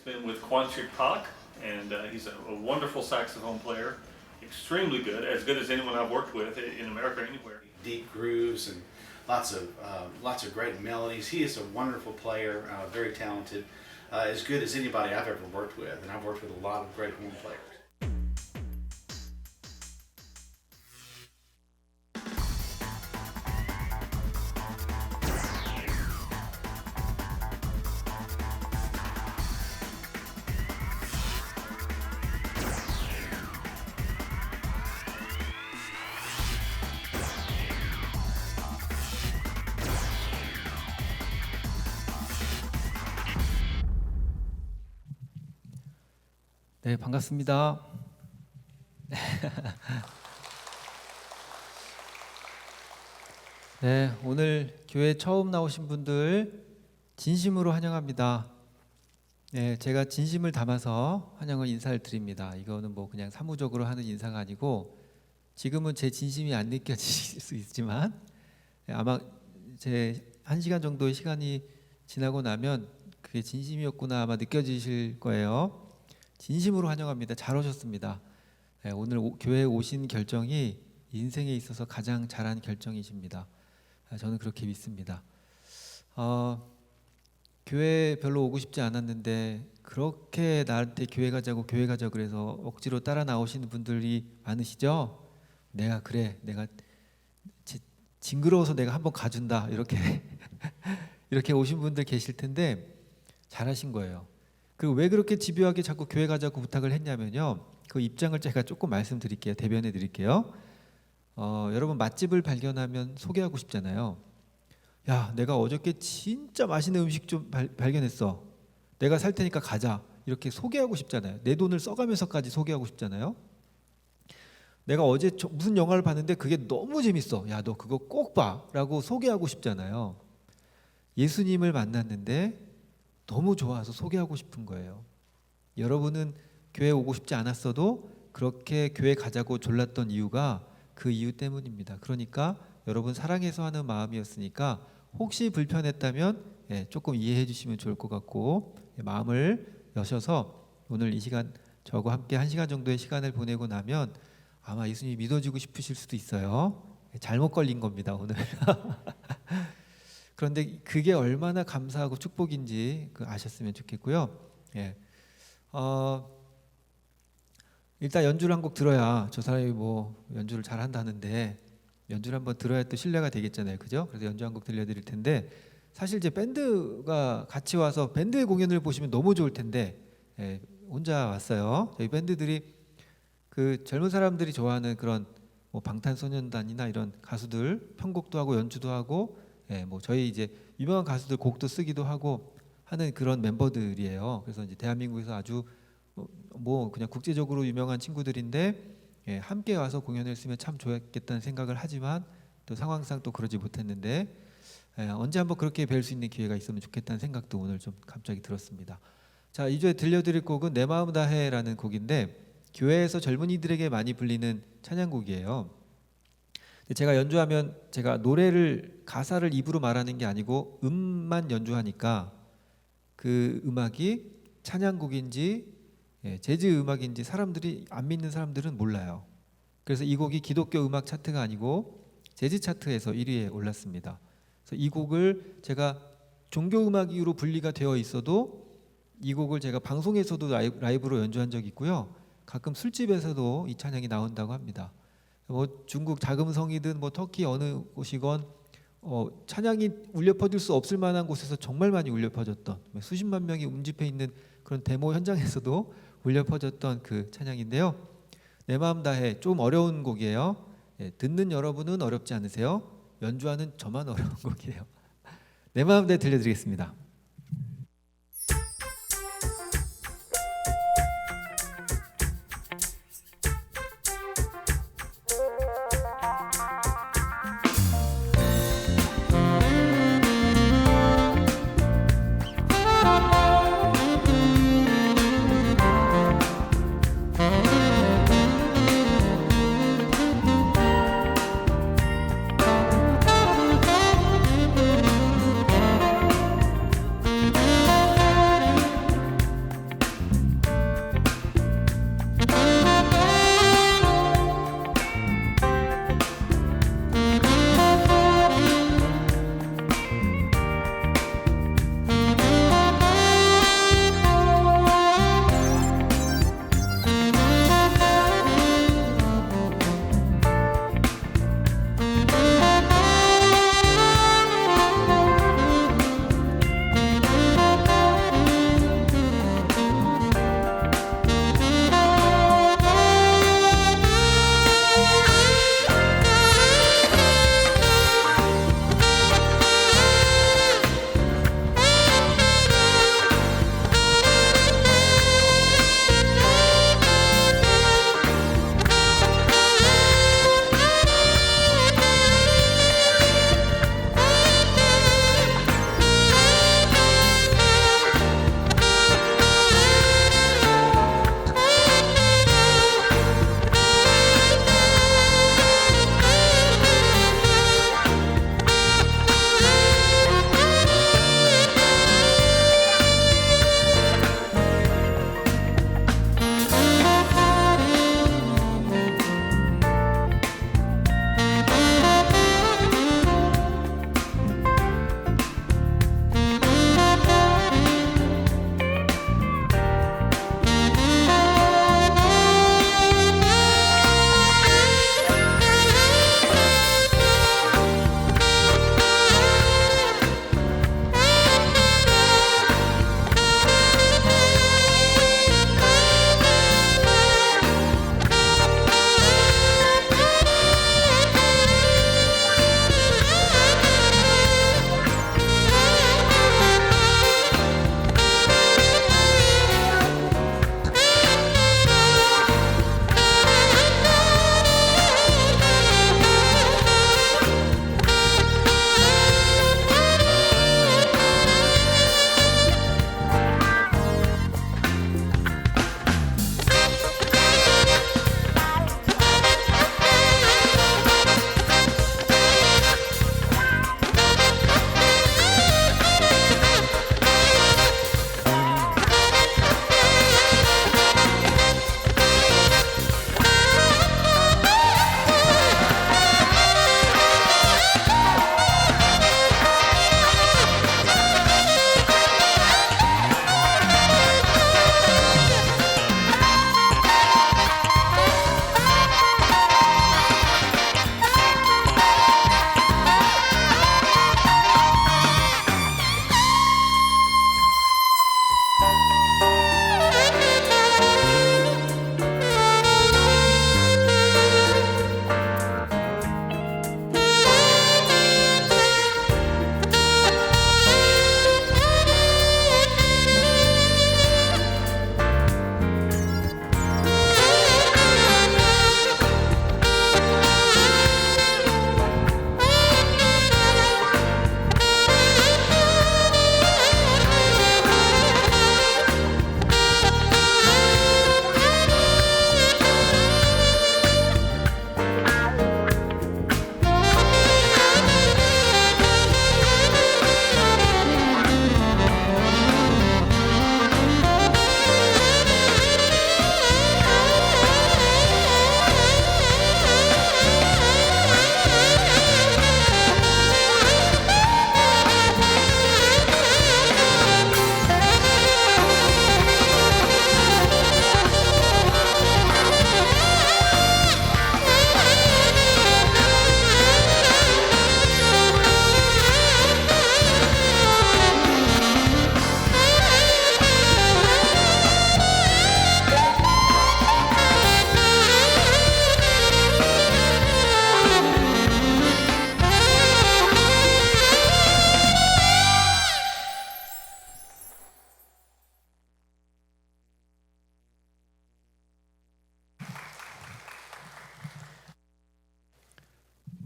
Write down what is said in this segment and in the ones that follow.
been with Kwanchu Park, and he's a wonderful saxophone player, extremely good as anyone I've worked with in America or anywhere. Deep grooves and lots of great melodies. He is a wonderful player, very talented, as good as anybody I've ever worked with, and I've worked with a lot of great horn players. 네, 반갑습니다. 네, 오늘 교회 처음 나오신 분들 진심으로 환영합니다. 네, 제가 진심을 담아서 환영을 인사를 드립니다. 이거는 뭐 그냥 사무적으로 하는 인사가 아니고 지금은 제 진심이 안 느껴지실 수 있지만 아마 제 1시간 정도의 시간이 지나고 나면 그게 진심이었구나 아마 느껴지실 거예요. 진심으로 환영합니다. 잘 오셨습니다. 네, 오늘 교회에 오신 결정이 인생에 있어서 가장 잘한 결정이십니다. 저는 그렇게 믿습니다. 교회 별로 오고 싶지 않았는데 그렇게 나한테 교회 가자고 그래서 억지로 따라 나오시는 분들이 많으시죠? 내가 징그러워서 내가 한번 가준다 이렇게 이렇게 오신 분들 계실 텐데 잘하신 거예요. 그 왜 그렇게 집요하게 자꾸 교회 가자고 부탁을 했냐면요. 그 입장을 제가 조금 말씀드릴게요. 대변해 드릴게요. 여러분 맛집을 발견하면 소개하고 싶잖아요. 야, 내가 어저께 진짜 맛있는 음식 좀 발견했어. 내가 살 테니까 가자. 이렇게 소개하고 싶잖아요. 내 돈을 써가면서까지 소개하고 싶잖아요. 내가 어제 무슨 영화를 봤는데 그게 너무 재밌어. 야, 너 그거 꼭 봐. 라고 소개하고 싶잖아요. 예수님을 만났는데 너무 좋아서 소개하고 싶은 거예요. 여러분은 교회 오고 싶지 않았어도 그렇게 교회 가자고 졸랐던 이유가 그 이유 때문입니다. 그러니까 여러분 사랑해서 하는 마음이었으니까 혹시 불편했다면 조금 이해해 주시면 좋을 것 같고 마음을 여셔서 오늘 이 시간 저하고 함께 1시간 정도의 시간을 보내고 나면 아마 예수님이 믿어지고 싶으실 수도 있어요. 잘못 걸린 겁니다 오늘. 그런데 그게 얼마나 감사하고 축복인지 아셨으면 좋겠고요. 일단 연주를 한 곡 들어야 저 사람이 뭐 연주를 잘 한다는데 연주를 한번 들어야 또 신뢰가 되겠잖아요, 그죠? 그래서 연주 한 곡 들려드릴 텐데 사실 이제 밴드가 같이 와서 밴드의 공연을 보시면 너무 좋을 텐데 혼자 왔어요. 저희 밴드들이 그 젊은 사람들이 좋아하는 그런 뭐 방탄소년단이나 이런 가수들 편곡도 하고 연주도 하고 뭐 저희 이제 유명한 가수들 곡도 쓰기도 하고 하는 그런 멤버들이에요. 그래서 이제 대한민국에서 아주 뭐 그냥 국제적으로 유명한 친구들인데 함께 와서 공연을 했으면 참 좋았겠다는 생각을 하지만 또 상황상 또 그러지 못했는데 언제 한번 그렇게 뵐 수 있는 기회가 있으면 좋겠다는 생각도 오늘 좀 갑자기 들었습니다. 자, 이주에 들려드릴 곡은 내 마음 다해라는 곡인데 교회에서 젊은이들에게 많이 불리는 찬양곡이에요. 제가 연주하면 제가 노래를 가사를 입으로 말하는 게 아니고 음만 연주하니까 그 음악이 찬양곡인지 재즈 음악인지 사람들이 안 믿는 사람들은 몰라요. 그래서 이 곡이 기독교 음악 차트가 아니고 재즈 차트에서 1위에 올랐습니다. 그래서 이 곡을 제가 종교 음악 이후로 분리가 되어 있어도 이 곡을 제가 방송에서도 라이브로 연주한 적이 있고요. 가끔 술집에서도 이 찬양이 나온다고 합니다. 뭐 중국 자금성이든 뭐 터키 어느 곳이건 찬양이 울려 퍼질 수 없을 만한 곳에서 정말 많이 울려 퍼졌던 수십만 명이 운집해 있는 그런 데모 현장에서도 울려 퍼졌던 그 찬양인데요. 내 마음 다해 좀 어려운 곡이에요. 듣는 여러분은 어렵지 않으세요? 연주하는 저만 어려운 곡이에요. 내 마음 다해 들려드리겠습니다.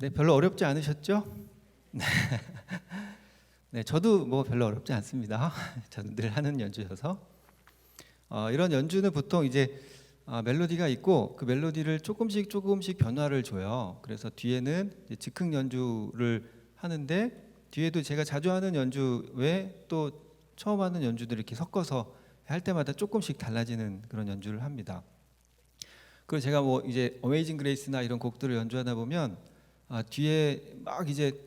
네, 별로 어렵지 않으셨죠? 네, 저도 뭐 별로 어렵지 않습니다. 저는 늘 하는 연주여서 이런 연주는 보통 이제 멜로디가 있고 그 멜로디를 조금씩 변화를 줘요. 그래서 뒤에는 이제 즉흥 연주를 하는데 뒤에도 제가 자주 하는 연주 외에 또 처음 하는 연주들을 이렇게 섞어서 할 때마다 조금씩 달라지는 그런 연주를 합니다. 그리고 제가 뭐 이제 어메이징 그레이스나 이런 곡들을 연주하다 보면 뒤에 막 이제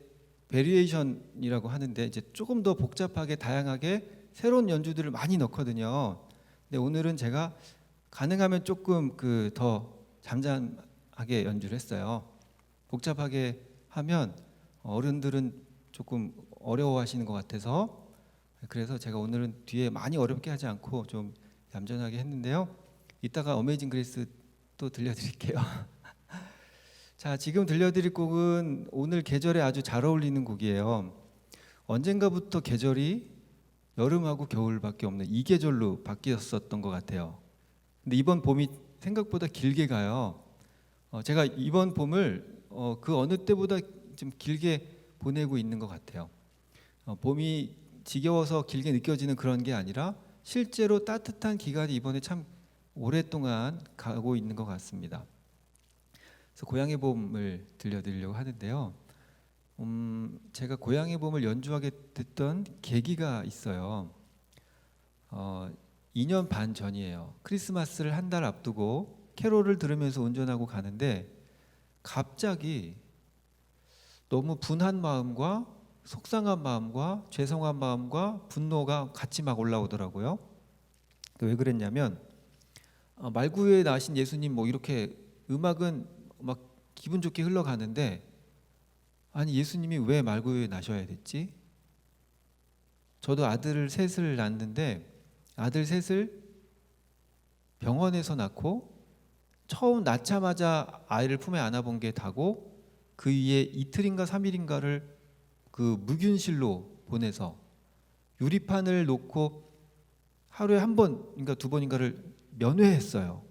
베리에이션이라고 하는데 이제 조금 더 복잡하게 다양하게 새로운 연주들을 많이 넣거든요. 근데 오늘은 제가 가능하면 조금 그 더 잠잠하게 연주를 했어요. 복잡하게 하면 어른들은 조금 어려워하시는 것 같아서 그래서 제가 오늘은 뒤에 많이 어렵게 하지 않고 좀 얌전하게 했는데요. 이따가 어메이징 그레이스 또 들려드릴게요. 자, 지금 들려드릴 곡은 오늘 계절에 아주 잘 어울리는 곡이에요. 언젠가부터 계절이 여름하고 겨울밖에 없는 이 계절로 바뀌었었던 것 같아요. 근데 이번 봄이 생각보다 길게 가요. 제가 이번 봄을 그 어느 때보다 좀 길게 보내고 있는 것 같아요. 봄이 지겨워서 길게 느껴지는 그런 게 아니라 실제로 따뜻한 기간이 이번에 참 오랫동안 가고 있는 것 같습니다. 그래서 고향의 봄을 들려드리려고 하는데요. 제가 고향의 봄을 연주하게 됐던 계기가 있어요. 2년 반 전이에요. 크리스마스를 한 달 앞두고 캐롤을 들으면서 운전하고 가는데 갑자기 너무 분한 마음과 속상한 마음과 죄송한 마음과 분노가 같이 막 올라오더라고요. 왜 그랬냐면 말구유에 나신 예수님 뭐 이렇게 음악은 막 기분 좋게 흘러가는데 아니 예수님이 왜 말구유에 나셔야 됐지? 저도 아들을 셋을 낳았는데 아들 셋을 병원에서 낳고 처음 낳자마자 아이를 품에 안아본 게 다고 그 위에 이틀인가 3일인가를 그 무균실로 보내서 유리판을 놓고 하루에 한 번인가 두 번인가를 면회했어요.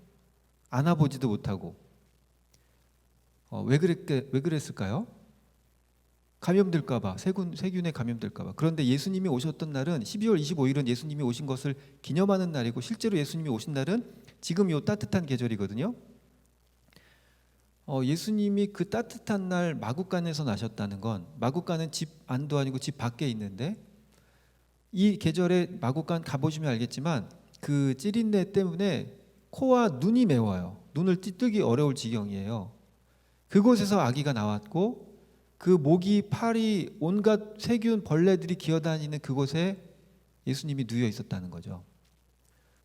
안아보지도 못하고. 왜 그랬을까요? 감염될까봐, 세균에 감염될까봐. 그런데 예수님이 오셨던 날은 12월 25일은 예수님이 오신 것을 기념하는 날이고 실제로 예수님이 오신 날은 지금 이 따뜻한 계절이거든요. 예수님이 그 따뜻한 날 마구간에서 나셨다는 건 마구간은 집 안도 아니고 집 밖에 있는데 이 계절에 마구간 가보시면 알겠지만 그 찌린내 때문에 코와 눈이 매워요. 눈을 뜨기 어려울 지경이에요. 그곳에서 아기가 나왔고 그 모기, 파리, 온갖 세균, 벌레들이 기어다니는 그곳에 예수님이 누워 있었다는 거죠.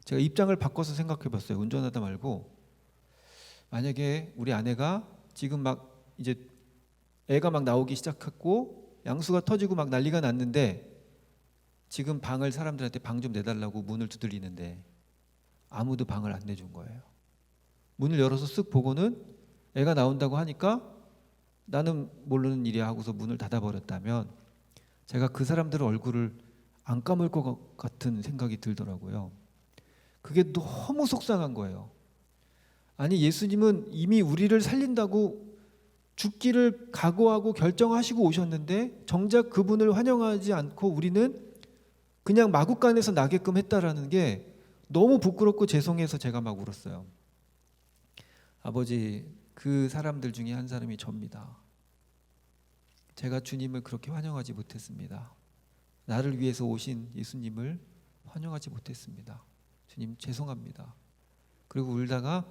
제가 입장을 바꿔서 생각해 봤어요. 운전하다 말고 만약에 우리 아내가 지금 막 이제 애가 막 나오기 시작했고 양수가 터지고 막 난리가 났는데 지금 방을 사람들한테 방 좀 내달라고 문을 두드리는데 아무도 방을 안 내준 거예요. 문을 열어서 쓱 보고는 애가 나온다고 하니까 나는 모르는 일이야 하고서 문을 닫아버렸다면 제가 그 사람들의 얼굴을 안 감을 것 같은 생각이 들더라고요. 그게 너무 속상한 거예요. 아니 예수님은 이미 우리를 살린다고 죽기를 각오하고 결정하시고 오셨는데 정작 그분을 환영하지 않고 우리는 그냥 마구간에서 나게끔 했다라는 게 너무 부끄럽고 죄송해서 제가 막 울었어요. 아버지, 그 사람들 중에 한 사람이 접니다. 제가 주님을 그렇게 환영하지 못했습니다. 나를 위해서 오신 예수님을 환영하지 못했습니다. 주님 죄송합니다. 그리고 울다가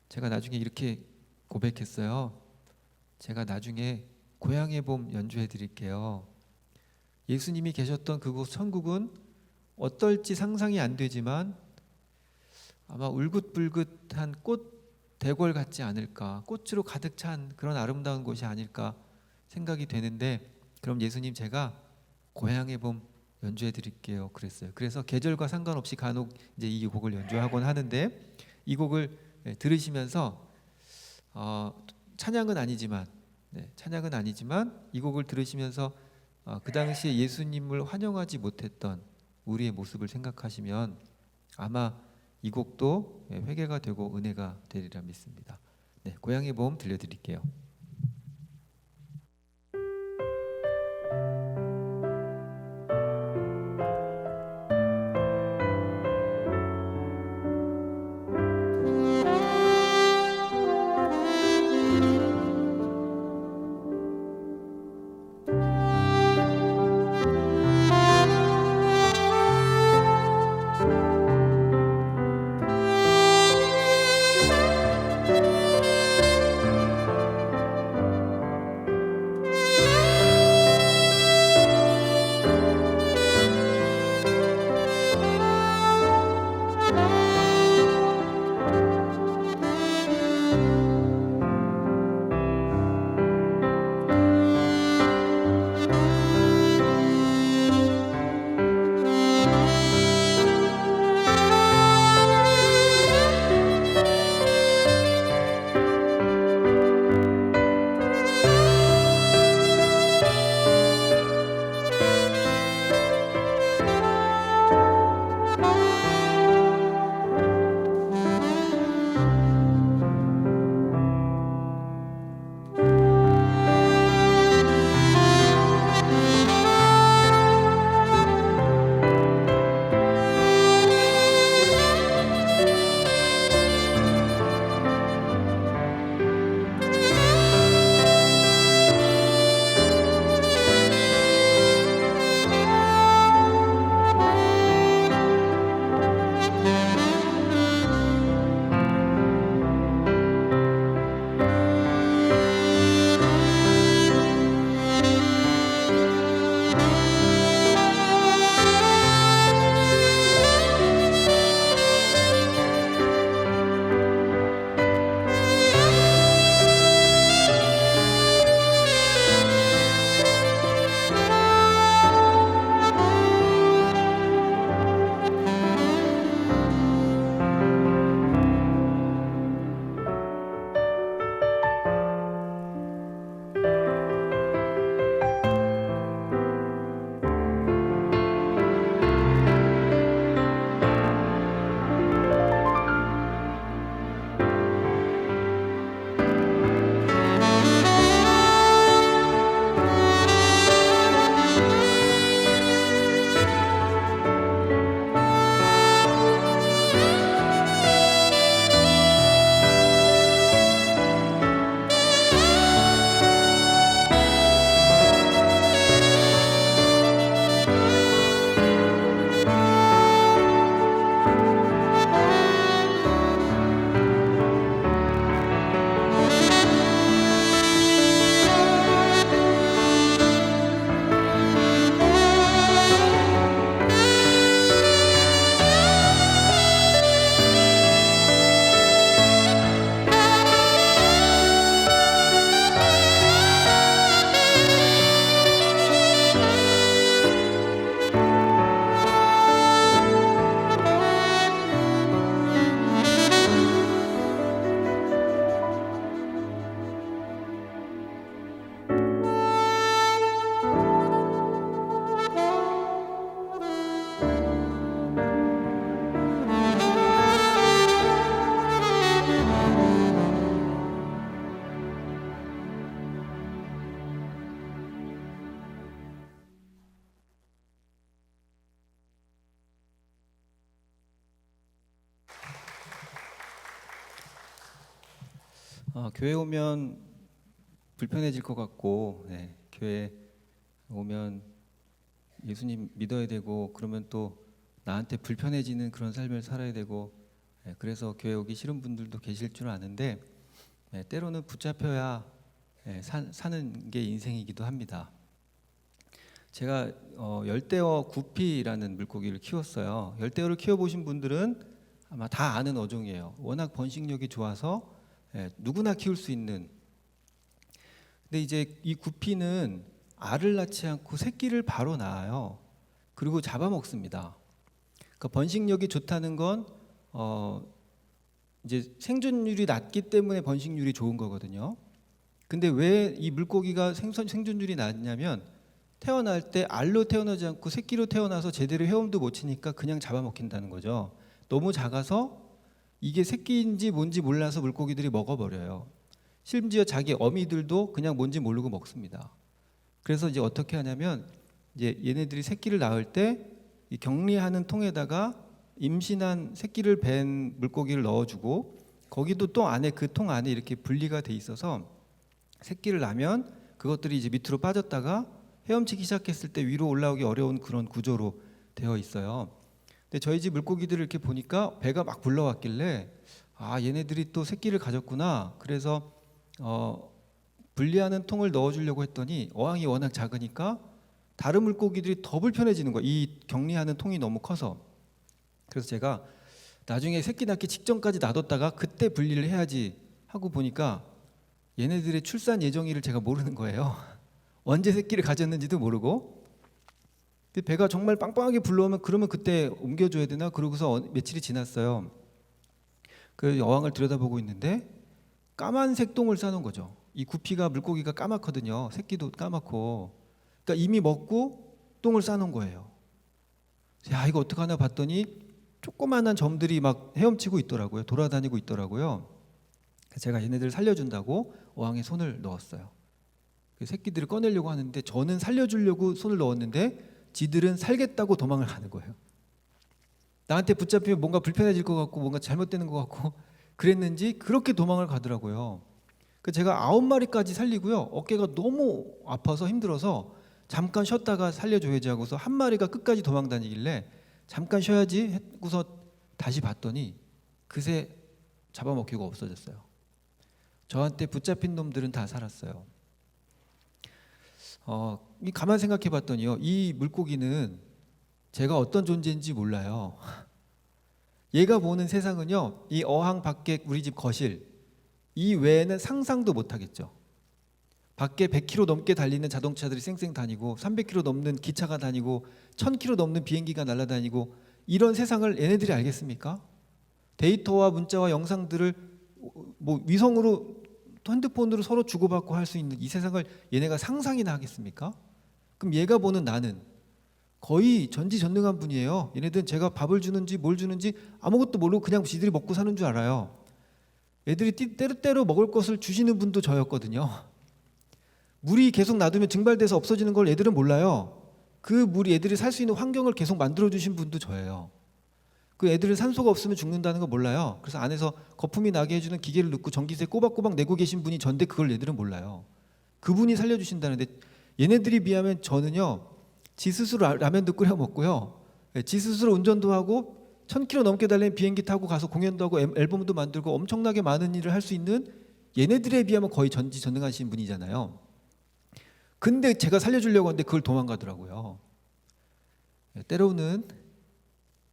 제가 나중에 이렇게 고백했어요. 제가 나중에 고향의 봄 연주해 드릴게요. 예수님이 계셨던 그곳 천국은 어떨지 상상이 안 되지만 아마 울긋불긋한 꽃 대궐 같지 않을까, 꽃으로 가득 찬 그런 아름다운 곳이 아닐까 생각이 되는데 그럼 예수님 제가 고향의 봄 연주해 드릴게요 그랬어요. 그래서 계절과 상관없이 간혹 이제 이 곡을 연주하곤 하는데 이 곡을 들으시면서 찬양은 아니지만 이 곡을 들으시면서 그 당시에 예수님을 환영하지 못했던 우리의 모습을 생각하시면 아마 이 곡도 회개가 되고 은혜가 되리라 믿습니다. 네, 고향의 봄 들려드릴게요. 교회 오면 불편해질 것 같고, 교회 오면 예수님 믿어야 되고, 그러면 또 나한테 불편해지는 그런 삶을 살아야 되고, 그래서 교회 오기 싫은 분들도 계실 줄 아는데, 때로는 붙잡혀야 사는 게 인생이기도 합니다. 제가 열대어 구피라는 물고기를 키웠어요. 열대어를 키워보신 분들은 아마 다 아는 어종이에요. 워낙 번식력이 좋아서 누구나 키울 수 있는. 근데 이제 이 구피는 알을 낳지 않고 새끼를 바로 낳아요. 그리고 잡아먹습니다. 그러니까 번식력이 좋다는 건 이제 생존율이 낮기 때문에 번식률이 좋은 거거든요. 근데 왜 이 물고기가 생존율이 낮냐면 태어날 때 알로 태어나지 않고 새끼로 태어나서 제대로 헤엄도 못 치니까 그냥 잡아먹힌다는 거죠. 너무 작아서 이게 새끼인지 뭔지 몰라서 물고기들이 먹어버려요. 심지어 자기 어미들도 그냥 뭔지 모르고 먹습니다. 그래서 이제 어떻게 하냐면 이제 얘네들이 새끼를 낳을 때 이 격리하는 통에다가 임신한 새끼를 벤 물고기를 넣어주고 거기도 또 안에 그 통 안에 이렇게 분리가 돼 있어서 새끼를 낳으면 그것들이 이제 밑으로 빠졌다가 헤엄치기 시작했을 때 위로 올라오기 어려운 그런 구조로 되어 있어요. 근데 저희 집 물고기들을 이렇게 보니까 배가 막 불러왔길래 아 얘네들이 또 새끼를 가졌구나. 그래서 분리하는 통을 넣어주려고 했더니 어항이 워낙 작으니까 다른 물고기들이 더 불편해지는 거예요. 이 격리하는 통이 너무 커서. 그래서 제가 나중에 새끼 낳기 직전까지 놔뒀다가 그때 분리를 해야지 하고 보니까 얘네들의 출산 예정일을 제가 모르는 거예요. 언제 새끼를 가졌는지도 모르고. 근데 배가 정말 빵빵하게 불러오면 그러면 그때 옮겨줘야 되나? 그러고서 며칠이 지났어요. 그 어항을 들여다보고 있는데 까만색 똥을 싸놓은 거죠. 이 구피가 물고기가 까맣거든요. 새끼도 까맣고. 그러니까 이미 먹고 똥을 싸놓은 거예요. 야 이거 어떡하나 봤더니 조그만한 점들이 막 헤엄치고 있더라고요. 돌아다니고 있더라고요. 제가 얘네들 살려준다고 어항에 손을 넣었어요. 그 새끼들을 꺼내려고 하는데 저는 살려주려고 손을 넣었는데 지들은 살겠다고 도망을 가는 거예요. 나한테 붙잡히면 뭔가 불편해질 것 같고 뭔가 잘못되는 것 같고 그랬는지 그렇게 도망을 가더라고요. 제가 9마리까지 살리고요. 어깨가 너무 아파서 힘들어서 잠깐 쉬었다가 살려줘야지 하고서 한 마리가 끝까지 도망 다니길래 잠깐 쉬어야지 하고서 다시 봤더니 그새 잡아먹히고 없어졌어요. 저한테 붙잡힌 놈들은 다 살았어요. 가만 생각해 봤더니요. 이 물고기는 제가 어떤 존재인지 몰라요. 얘가 보는 세상은요. 이 어항 밖에 우리 집 거실 이 외에는 상상도 못 하겠죠. 밖에 100km 넘게 달리는 자동차들이 쌩쌩 다니고 300km 넘는 기차가 다니고 1000km 넘는 비행기가 날아다니고 이런 세상을 얘네들이 알겠습니까? 데이터와 문자와 영상들을 뭐 위성으로 핸드폰으로 서로 주고받고 할 수 있는 이 세상을 얘네가 상상이나 하겠습니까? 그럼 얘가 보는 나는 거의 전지전능한 분이에요. 얘네들은 제가 밥을 주는지 뭘 주는지 아무것도 모르고 그냥 지들이 먹고 사는 줄 알아요. 애들이 때때로 먹을 것을 주시는 분도 저였거든요. 물이 계속 놔두면 증발돼서 없어지는 걸 애들은 몰라요. 그 물이 애들이 살 수 있는 환경을 계속 만들어 주신 분도 저예요. 그 애들은 산소가 없으면 죽는다는 거 몰라요. 그래서 안에서 거품이 나게 해주는 기계를 넣고 전기세 꼬박꼬박 내고 계신 분이 전데 그걸 애들은 몰라요. 그분이 살려주신다는데 얘네들이 비하면 저는요. 지 스스로 라면도 끓여 먹고요. 지 스스로 운전도 하고 1000km 넘게 달리는 비행기 타고 가서 공연도 하고 앨범도 만들고 엄청나게 많은 일을 할 수 있는 얘네들에 비하면 거의 전지전능하신 분이잖아요. 근데 제가 살려주려고 하는데 그걸 도망가더라고요. 때로는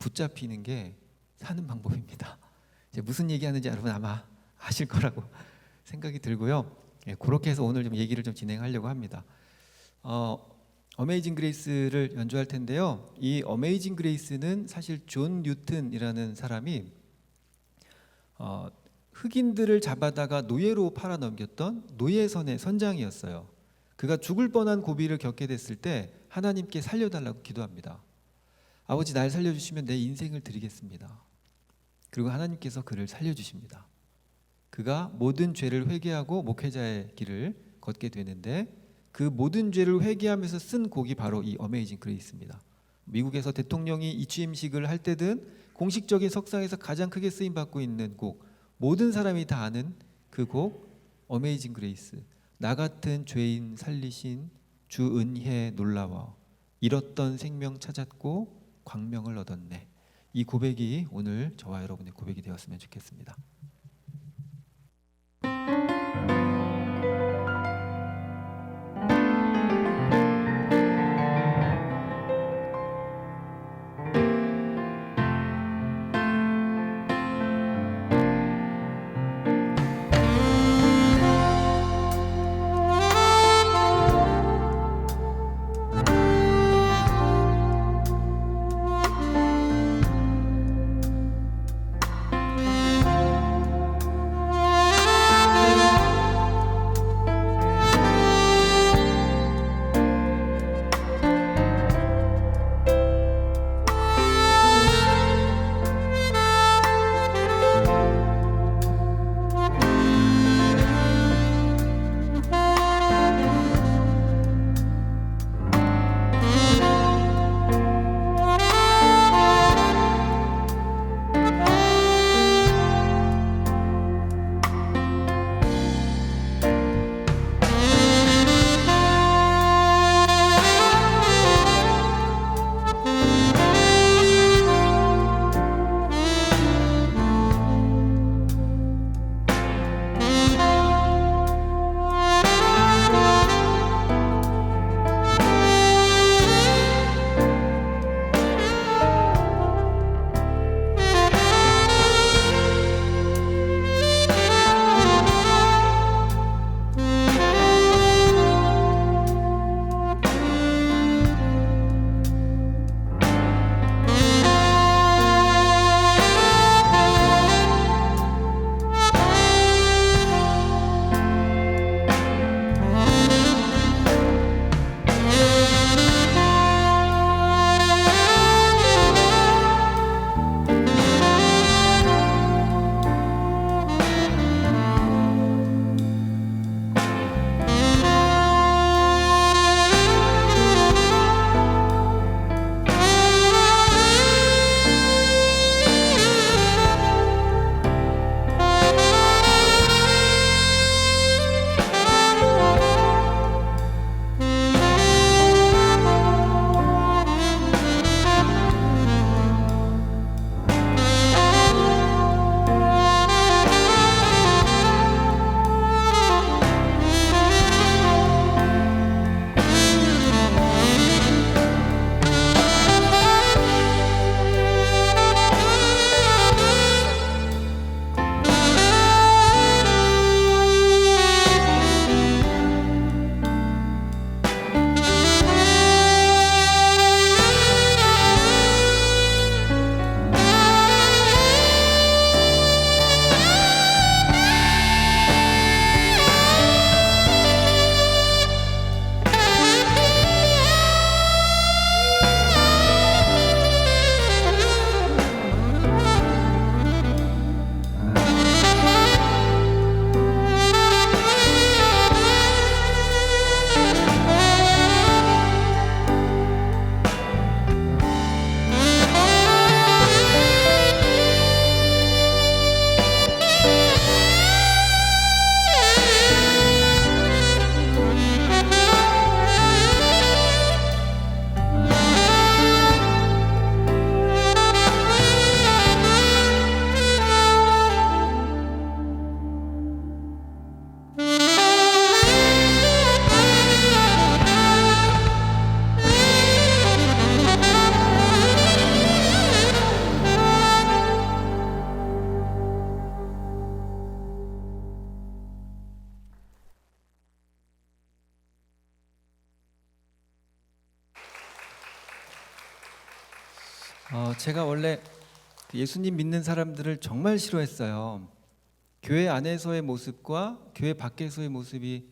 붙잡히는 게 사는 방법입니다. 이제 무슨 얘기하는지 여러분 아마 아실 거라고 생각이 들고요. 그렇게 해서 오늘 좀 얘기를 좀 진행하려고 합니다. 어메이징 그레이스를 연주할 텐데요. 이 어메이징 그레이스는 사실 존 뉴튼이라는 사람이 흑인들을 잡아다가 노예로 팔아넘겼던 노예선의 선장이었어요. 그가 죽을 뻔한 고비를 겪게 됐을 때 하나님께 살려달라고 기도합니다. 아버지 날 살려주시면 내 인생을 드리겠습니다. 그리고 하나님께서 그를 살려주십니다. 그가 모든 죄를 회개하고 목회자의 길을 걷게 되는데 그 모든 죄를 회개하면서 쓴 곡이 바로 이 어메이징 그레이스입니다. 미국에서 대통령이 이 취임식을 할 때든 공식적인 석상에서 가장 크게 쓰임받고 있는 곡, 모든 사람이 다 아는 그 곡 어메이징 그레이스, 나 같은 죄인 살리신 주 은혜 놀라워, 잃었던 생명 찾았고 광명을 얻었네. 이 고백이 오늘 저와 여러분의 고백이 되었으면 좋겠습니다. 제가 원래 예수님 믿는 사람들을 정말 싫어했어요. 교회 안에서의 모습과 교회 밖에서의 모습이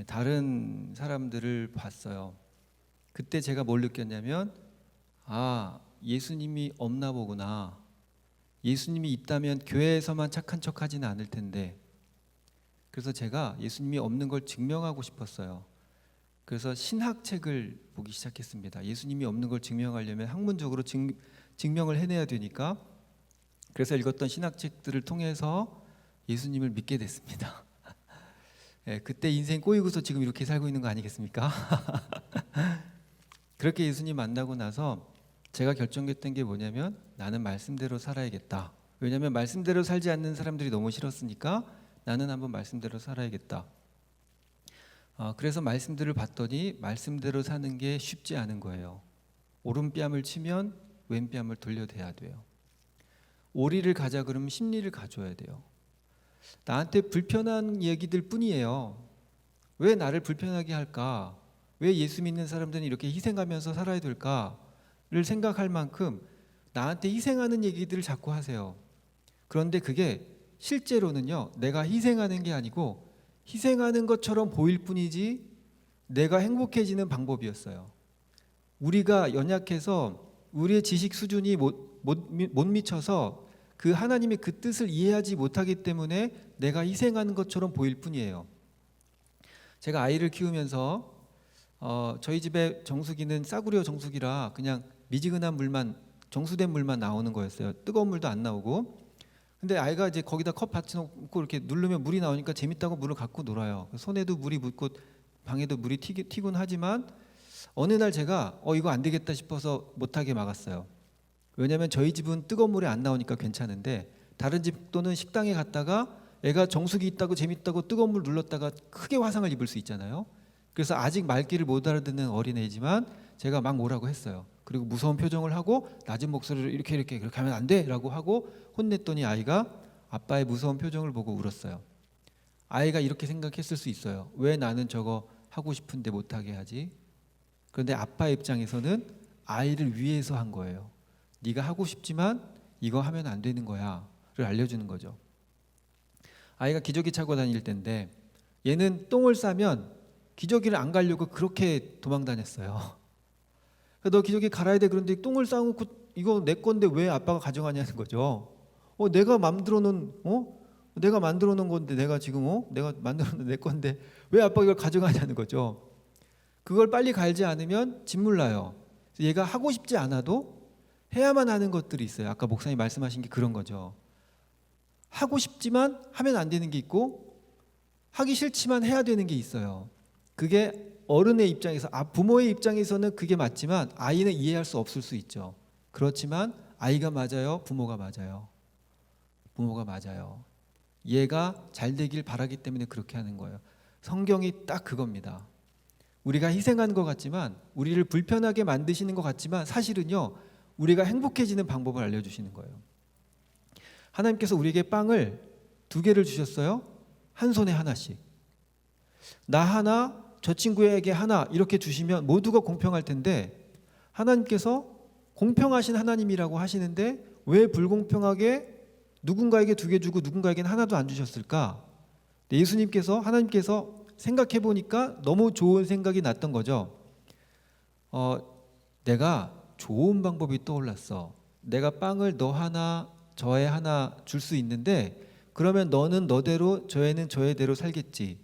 다른 사람들을 봤어요. 그때 제가 뭘 느꼈냐면, 아, 예수님이 없나 보구나. 예수님이 있다면 교회에서만 착한 척하지는 않을 텐데. 그래서 제가 예수님이 없는 걸 증명하고 싶었어요. 그래서 신학책을 보기 시작했습니다. 예수님이 없는 걸 증명하려면 학문적으로 증명을 해내야 되니까. 그래서 읽었던 신학책들을 통해서 예수님을 믿게 됐습니다. 예, 그때 인생 꼬이고서 지금 이렇게 살고 있는 거 아니겠습니까? 그렇게 예수님 만나고 나서 제가 결정했던 게 뭐냐면 나는 말씀대로 살아야겠다. 왜냐하면 말씀대로 살지 않는 사람들이 너무 싫었으니까 나는 한번 말씀대로 살아야겠다. 그래서 말씀들을 봤더니 말씀대로 사는 게 쉽지 않은 거예요. 오른뺨을 치면 왼뺨을 돌려대야 돼요. 오리를 가자 그러면 십리를 가져야 돼요. 나한테 불편한 얘기들 뿐이에요. 왜 나를 불편하게 할까? 왜 예수 믿는 사람들은 이렇게 희생하면서 살아야 될까를 생각할 만큼 나한테 희생하는 얘기들을 자꾸 하세요. 그런데 그게 실제로는요, 내가 희생하는 게 아니고 희생하는 것처럼 보일 뿐이지 내가 행복해지는 방법이었어요. 우리가 연약해서 우리의 지식 수준이 못 미쳐서 그 하나님의 그 뜻을 이해하지 못하기 때문에 내가 희생하는 것처럼 보일 뿐이에요. 제가 아이를 키우면서 저희 집에 정수기는 싸구려 정수기라 그냥 미지근한 물만, 정수된 물만 나오는 거였어요. 뜨거운 물도 안 나오고. 근데 아이가 이제 거기다 컵 받쳐놓고 이렇게 누르면 물이 나오니까 재밌다고 물을 갖고 놀아요. 손에도 물이 묻고 방에도 물이 튀곤 하지만 어느 날 제가 이거 안 되겠다 싶어서 못하게 막았어요. 왜냐하면 저희 집은 뜨거운 물이 안 나오니까 괜찮은데 다른 집 또는 식당에 갔다가 애가 정수기 있다고 재밌다고 뜨거운 물 눌렀다가 크게 화상을 입을 수 있잖아요. 그래서 아직 말귀를 못 알아듣는 어린애지만 제가 막 뭐라고 했어요. 그리고 무서운 표정을 하고 낮은 목소리로 이렇게 하면 안 돼 라고 하고 혼냈더니 아이가 아빠의 무서운 표정을 보고 울었어요. 아이가 이렇게 생각했을 수 있어요. 왜 나는 저거 하고 싶은데 못하게 하지? 그런데 아빠 입장에서는 아이를 위해서 한 거예요. 네가 하고 싶지만 이거 하면 안 되는 거야 를 알려주는 거죠. 아이가 기저귀 차고 다닐 때인데 얘는 똥을 싸면 기저귀를 안 가려고 그렇게 도망 다녔어요. 너 기저귀 갈아야 돼. 그런데 똥을 싸놓고 이거 내 건데 왜 아빠가 가져가냐는 거죠. 내가 만들어 놓은 건데 내가 지금 내가 만들어 놓은 내 건데 왜 아빠가 이걸 가져가냐는 거죠. 그걸 빨리 갈지 않으면 진물 나요. 얘가 하고 싶지 않아도 해야만 하는 것들이 있어요. 아까 목사님 말씀하신 게 그런 거죠. 하고 싶지만 하면 안 되는 게 있고 하기 싫지만 해야 되는 게 있어요. 그게 어른의 입장에서 부모의 입장에서는 그게 맞지만 아이는 이해할 수 없을 수 있죠. 그렇지만 아이가 맞아요, 부모가 맞아요. 부모가 맞아요. 얘가 잘 되길 바라기 때문에 그렇게 하는 거예요. 성경이 딱 그겁니다. 우리가 희생하는 것 같지만 우리를 불편하게 만드시는 것 같지만 사실은요 우리가 행복해지는 방법을 알려주시는 거예요. 하나님께서 우리에게 빵을 2개를 주셨어요. 한 손에 하나씩. 나 하나 저 친구에게 하나 이렇게 주시면 모두가 공평할 텐데 하나님께서 공평하신 하나님이라고 하시는데 왜 불공평하게 누군가에게 2개 주고 누군가에게는 하나도 안 주셨을까? 예수님께서 하나님께서 생각해 보니까 너무 좋은 생각이 났던 거죠. 내가 좋은 방법이 떠올랐어. 내가 빵을 너 하나 저 애 하나 줄 수 있는데 그러면 너는 너대로 저 애는 저 애대로 살겠지.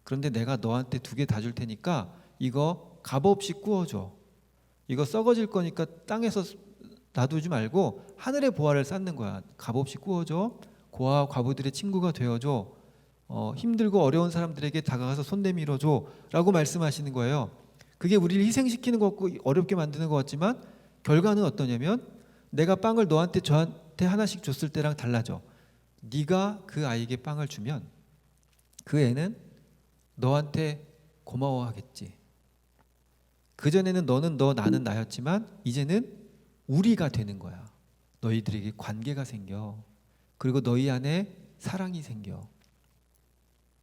그런데 내가 너한테 2개 다 줄 테니까 이거 값없이 구워줘. 이거 썩어질 거니까 땅에서 놔두지 말고 하늘의 보화를 쌓는 거야. 값없이 구워줘. 고아와 과부들의 친구가 되어줘. 힘들고 어려운 사람들에게 다가가서 손 내밀어줘 라고 말씀하시는 거예요. 그게 우리를 희생시키는 것 같고 어렵게 만드는 것 같지만 결과는 어떠냐면 내가 빵을 너한테 저한테 하나씩 줬을 때랑 달라져. 네가 그 아이에게 빵을 주면 그 애는 너한테 고마워하겠지. 그전에는 너는 너 나는 나였지만 이제는 우리가 되는 거야. 너희들에게 관계가 생겨. 그리고 너희 안에 사랑이 생겨.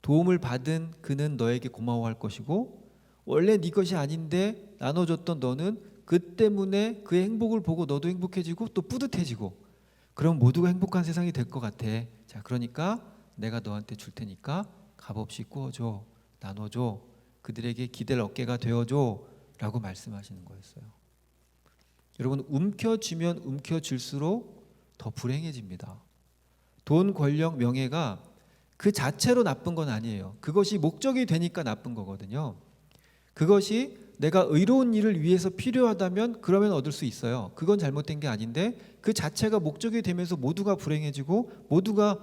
도움을 받은 그는 너에게 고마워할 것이고 원래 네 것이 아닌데 나눠줬던 너는 그 때문에 그의 행복을 보고 너도 행복해지고 또 뿌듯해지고 그럼 모두가 행복한 세상이 될 것 같아. 자, 그러니까 내가 너한테 줄 테니까 값없이 구워줘. 나눠줘. 그들에게 기댈 어깨가 되어줘 라고 말씀하시는 거였어요. 여러분 움켜쥐면 움켜쥘수록 더 불행해집니다. 돈, 권력, 명예가 그 자체로 나쁜 건 아니에요. 그것이 목적이 되니까 나쁜 거거든요. 그것이 내가 의로운 일을 위해서 필요하다면 그러면 얻을 수 있어요. 그건 잘못된 게 아닌데 그 자체가 목적이 되면서 모두가 불행해지고 모두가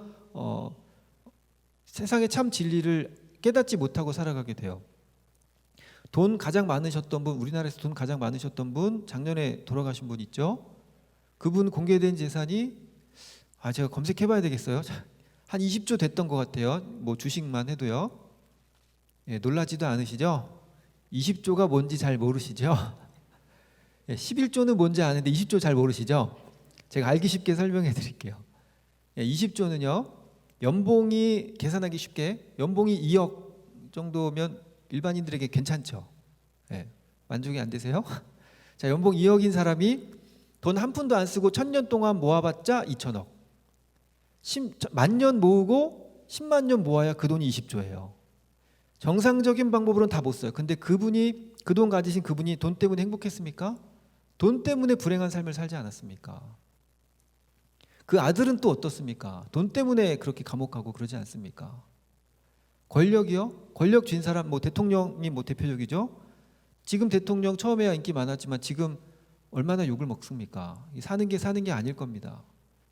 세상의 참 진리를 깨닫지 못하고 살아가게 돼요. 돈 가장 많으셨던 분, 우리나라에서 돈 가장 많으셨던 분, 작년에 돌아가신 분 있죠? 그분 공개된 재산이 제가 검색해봐야 되겠어요. 한 20조 됐던 것 같아요. 뭐 주식만 해도요. 예, 놀라지도 않으시죠? 20조가 뭔지 잘 모르시죠? 예, 11조는 뭔지 아는데 20조 잘 모르시죠? 제가 알기 쉽게 설명해 드릴게요. 예, 20조는요. 연봉이 계산하기 쉽게 연봉이 2억 정도면 일반인들에게 괜찮죠. 예, 만족이 안 되세요? 자, 연봉 2억인 사람이 돈 한 푼도 안 쓰고 1000년 동안 모아봤자 2천억. 10,000년 모으고 10만 년 모아야 그 돈이 20조예요. 정상적인 방법으로는 다 못 써요. 근데 그분이 그 돈 가지신 그분이 돈 때문에 행복했습니까? 돈 때문에 불행한 삶을 살지 않았습니까? 그 아들은 또 어떻습니까? 돈 때문에 그렇게 감옥 가고 그러지 않습니까? 권력이요? 권력 쥔 사람, 뭐 대통령이 뭐 대표적이죠. 지금 대통령 처음에야 인기 많았지만 지금 얼마나 욕을 먹습니까? 사는 게 아닐 겁니다.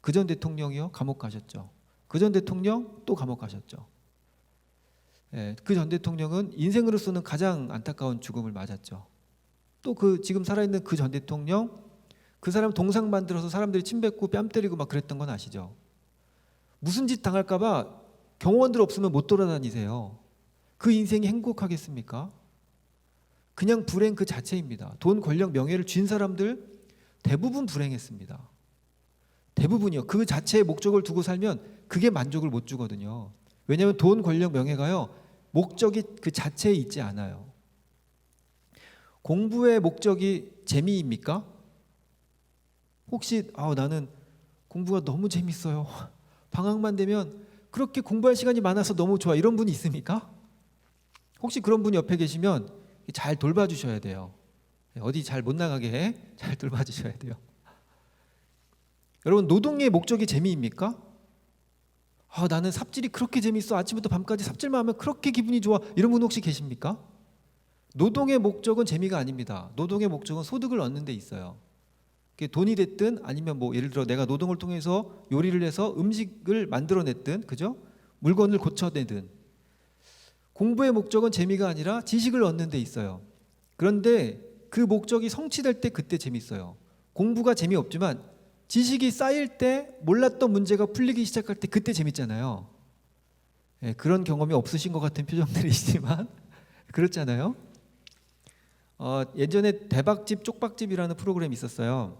그 전 대통령이요? 감옥 가셨죠. 그 전 대통령 또 감옥 가셨죠. 예, 그 전 대통령은 인생으로서는 가장 안타까운 죽음을 맞았죠. 또 그 지금 살아있는 그 전 대통령, 그 사람 동상 만들어서 사람들이 침 뱉고 뺨 때리고 막 그랬던 건 아시죠? 무슨 짓 당할까봐 경호원들 없으면 못 돌아다니세요. 그 인생이 행복하겠습니까? 그냥 불행 그 자체입니다. 돈, 권력, 명예를 쥔 사람들 대부분 불행했습니다. 대부분이요. 그 자체의 목적을 두고 살면 그게 만족을 못 주거든요. 왜냐하면 돈, 권력, 명예가요. 목적이 그 자체에 있지 않아요. 공부의 목적이 재미입니까? 혹시 나는 공부가 너무 재밌어요. 방학만 되면 그렇게 공부할 시간이 많아서 너무 좋아. 이런 분이 있습니까? 혹시 그런 분이 옆에 계시면 잘 돌봐주셔야 돼요. 어디 잘 못 나가게 잘 돌봐주셔야 돼요. 여러분, 노동의 목적이 재미입니까? 나는 삽질이 그렇게 재밌어. 아침부터 밤까지 삽질만 하면 그렇게 기분이 좋아. 이런 분 혹시 계십니까? 노동의 목적은 재미가 아닙니다. 노동의 목적은 소득을 얻는 데 있어요. 그게 돈이 됐든 아니면 뭐 예를 들어 내가 노동을 통해서 요리를 해서 음식을 만들어냈든, 그죠? 물건을 고쳐내든. 공부의 목적은 재미가 아니라 지식을 얻는 데 있어요. 그런데 그 목적이 성취될 때 그때 재밌어요. 공부가 재미없지만 지식이 쌓일 때, 몰랐던 문제가 풀리기 시작할 때 그때 재밌잖아요. 예, 그런 경험이 없으신 것 같은 표정들이시지만 그렇잖아요. 예전에 대박집 쪽박집이라는 프로그램이 있었어요.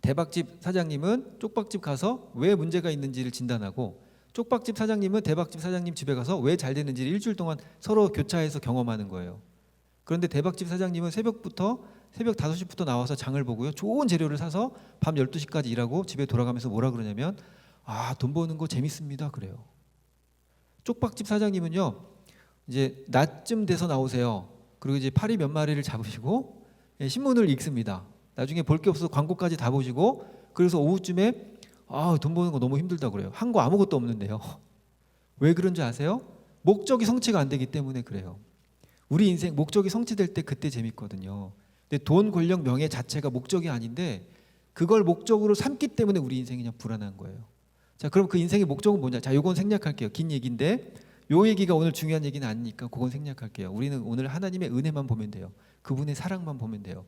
대박집 사장님은 쪽박집 가서 왜 문제가 있는지를 진단하고, 쪽박집 사장님은 대박집 사장님 집에 가서 왜 잘 되는지를 일주일 동안 서로 교차해서 경험하는 거예요. 그런데 대박집 사장님은 새벽 5시부터 나와서 장을 보고요. 좋은 재료를 사서 밤 12시까지 일하고 집에 돌아가면서 뭐라 그러냐면 돈 버는 거 재밌습니다. 그래요. 쪽박집 사장님은요. 이제 낮쯤 돼서 나오세요. 그리고 이제 파리 몇 마리를 잡으시고 신문을 읽습니다. 나중에 볼 게 없어서 광고까지 다 보시고, 그래서 오후쯤에 돈 버는 거 너무 힘들다 그래요. 한 거 아무것도 없는데요. 왜 그런지 아세요? 목적이 성취가 안 되기 때문에 그래요. 우리 인생 목적이 성취될 때 그때 재밌거든요. 근데 돈, 권력, 명예 자체가 목적이 아닌데 그걸 목적으로 삼기 때문에 우리 인생이 그냥 불안한 거예요. 자, 그럼 그 인생의 목적은 뭐냐? 자, 요건 생략할게요. 긴 얘기인데 요 얘기가 오늘 중요한 얘기는 아니니까 그건 생략할게요. 우리는 오늘 하나님의 은혜만 보면 돼요. 그분의 사랑만 보면 돼요.